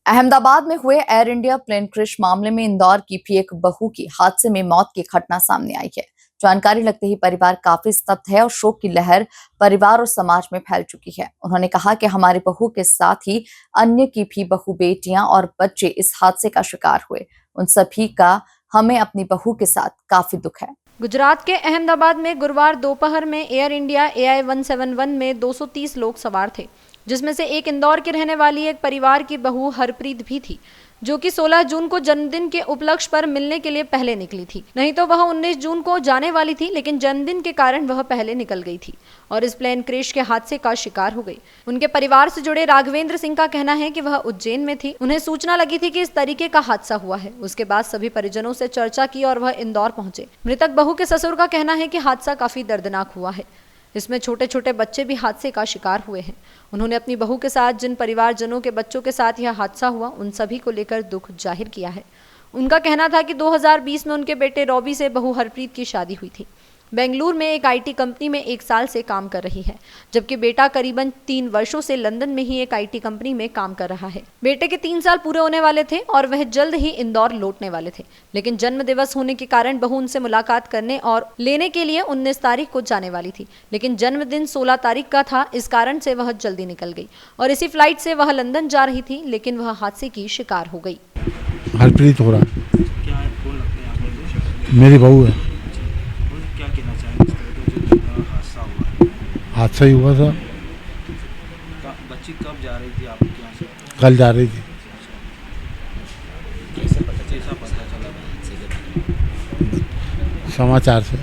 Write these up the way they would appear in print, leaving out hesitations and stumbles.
अहमदाबाद में हुए air India plane crash मामले में इंदौर की भी एक बहू की हादसे में मौत की घटना सामने आई है। जानकारी लगते ही परिवार काफी स्तब्ध है और शोक की लहर परिवार और समाज में फैल चुकी है। उन्होंने कहा कि हमारी बहू के साथ ही अन्य की भी बहू बेटियां और बच्चे इस हादसे का शिकार हुए। उन सभी का हमें अपनी बहू के साथ काफी दुख है। गुजरात के अहमदाबाद में गुरुवार दोपहर में एयर इंडिया AI-171 में 230 लोग सवार थे, जिसमें से एक इंदौर के रहने वाली एक परिवार की बहू हरप्रीत भी थी, जो कि 16 जून को जन्मदिन के उपलक्ष्य पर मिलने के लिए पहले निकली थी। नहीं तो वह 19 जून को जाने वाली थी, लेकिन जन्मदिन के कारण वह पहले निकल गई थी और इस प्लेन क्रैश के हादसे का शिकार हो गई। उनके परिवार से जुड़े राघवेंद्र सिंह का कहना है कि वह उज्जैन में थी। उन्हें सूचना लगी थी कि इस तरीके का हादसा हुआ है। उसके बाद सभी परिजनों से चर्चा की और वह इंदौर पहुंचे। मृतक बहू के ससुर का कहना है कि हादसा काफी दर्दनाक हुआ है। इसमें छोटे छोटे बच्चे भी हादसे का शिकार हुए हैं। उन्होंने अपनी बहू के साथ जिन परिवारजनों के बच्चों के साथ यह हादसा हुआ, उन सभी को लेकर दुख जाहिर किया है। उनका कहना था कि 2020 में उनके बेटे रॉबी से बहू हरप्रीत की शादी हुई थी। बेंगलुरु में एक IT कंपनी में 1 साल से काम कर रही है, जबकि बेटा करीबन 3 वर्षों से लंदन में ही एक IT कंपनी में काम कर रहा है। बेटे के 3 साल पूरे होने वाले थे और वह जल्द ही इंदौर लौटने वाले थे, लेकिन जन्म दिवस होने के कारण बहू उनसे मुलाकात करने और लेने के लिए 19 तारीख को जाने वाली थी, लेकिन जन्मदिन 16 तारीख का था। इस कारण से वह जल्दी निकल गई और इसी फ्लाइट से वह लंदन जा रही थी, लेकिन वह हादसे की शिकार हो गई। हरप्रीत हो रहा मेरी बहू है। क्या कहना चाहेंगे जो हादसा हुआ? हादसा ही हुआ था। बच्ची कब जा रही थी आपके यहाँ से? कल जा रही थी। कैसा पता चला समाचार से।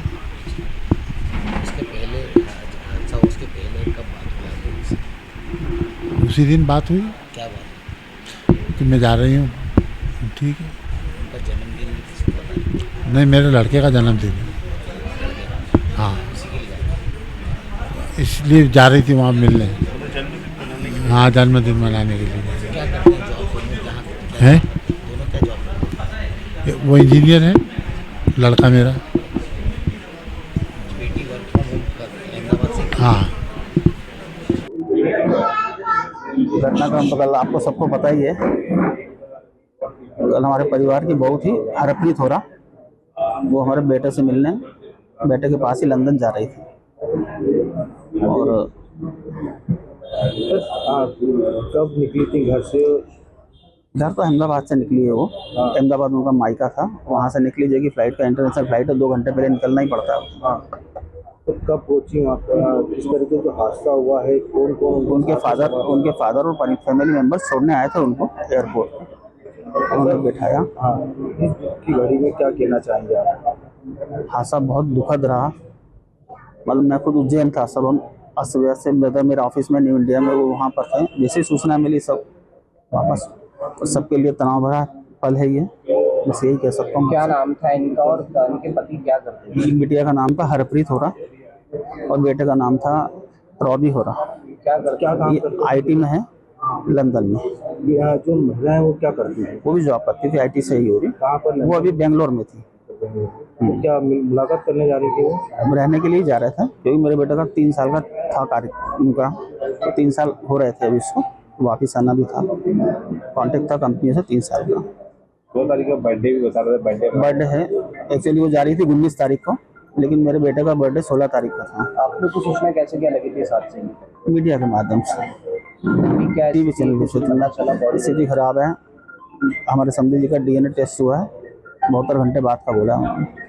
उसके पहले कब बात हुई? उसी दिन बात हुई क्या बात? कि मैं जा रही हूँ। ठीक है। उनका जन्मदिन किसको पता? नहीं, मेरे लड़के का जन्मदिन है। हाँ, इसलिए जा रही थी वहाँ मिलने। हाँ, जन्मदिन मनाने के लिए। क्या करते हैं जॉब? जहाँ हैं दोनों क्या जॉब करते हैं? वो इंजीनियर है, लड़का मेरा। बेटी वर्क फ्रॉम होम अहमदाबाद से। हाँ। घटना क्रम तो कल आपको सबको पता ही है। कल हमारे परिवार की बहू थी हरप्रीत होरा, वो हमारे बेटे से मिलने बेटे के पास ही लंदन जा रही थी और कब निकली थी घर से? घर तो अहमदाबाद से निकली है वो। अहमदाबाद में उनका मायका था, वहाँ से निकली जो कि फ्लाइट का इंटरनेशनल फ्लाइट है, 2 घंटे पहले निकलना ही पड़ता है। हाँ, तो कब पहुंची वहाँ पर? किस तरीके का हादसा हुआ है? कौन कौन? उनके फादर और फैमिली मेम्बर्स छोड़ने आए थे उनको एयरपोर्ट पर, उन्होंने बैठाया। हाँ, की घड़ी में क्या कहना चाहेंगे आप? हादसा बहुत दुखद रहा। मतलब मैं खुद उज्जैन था, सब हम अस्त व्यस्त से ब्रदर मेरे ऑफिस में न्यू इंडिया में, वो वहाँ पर थे। जैसे सूचना मिली सब वापस, तो सबके लिए तनाव भरा पल है ये, बस यही कह सकता हूँ। क्या नाम था इनका और इनके पति क्या करते थे? बिटिया का नाम था हरप्रीत होरा और बेटे का नाम था रॉबी होरा। क्या काम करते? IT में है, लंदन में। जो महिला है वो क्या करती है? वो भी जॉब करती थी, IT से ही हो रही। कहाँ पर? वो अभी बेंगलोर में थी। क्या मुलाकात करने जा रही थी वो? अब रहने के लिए जा रहे थे, क्योंकि मेरे बेटे का 3 साल का था कार्य उनका, तो 3 साल हो रहे थे अभी इसको, वापिस आना भी था। कॉन्टेक्ट था कंपनी से 3 साल का। 2 तारीख का बर्थडे भी बता रहे थे। बर्थडे है, एक्चुअली वो जा रही थी 19 तारीख को, लेकिन मेरे बेटे का बर्थडे 16 तारीख का था। आपको कुछ सूचना कैसे क्या लगी थी इस हादसे की? मीडिया के माध्यम से, क्या TV चैनल की सूचना चला। स्थिति खराब है, हमारे समधी जी का DNA टेस्ट हुआ है, 72 घंटे बाद का बोला उन्होंने।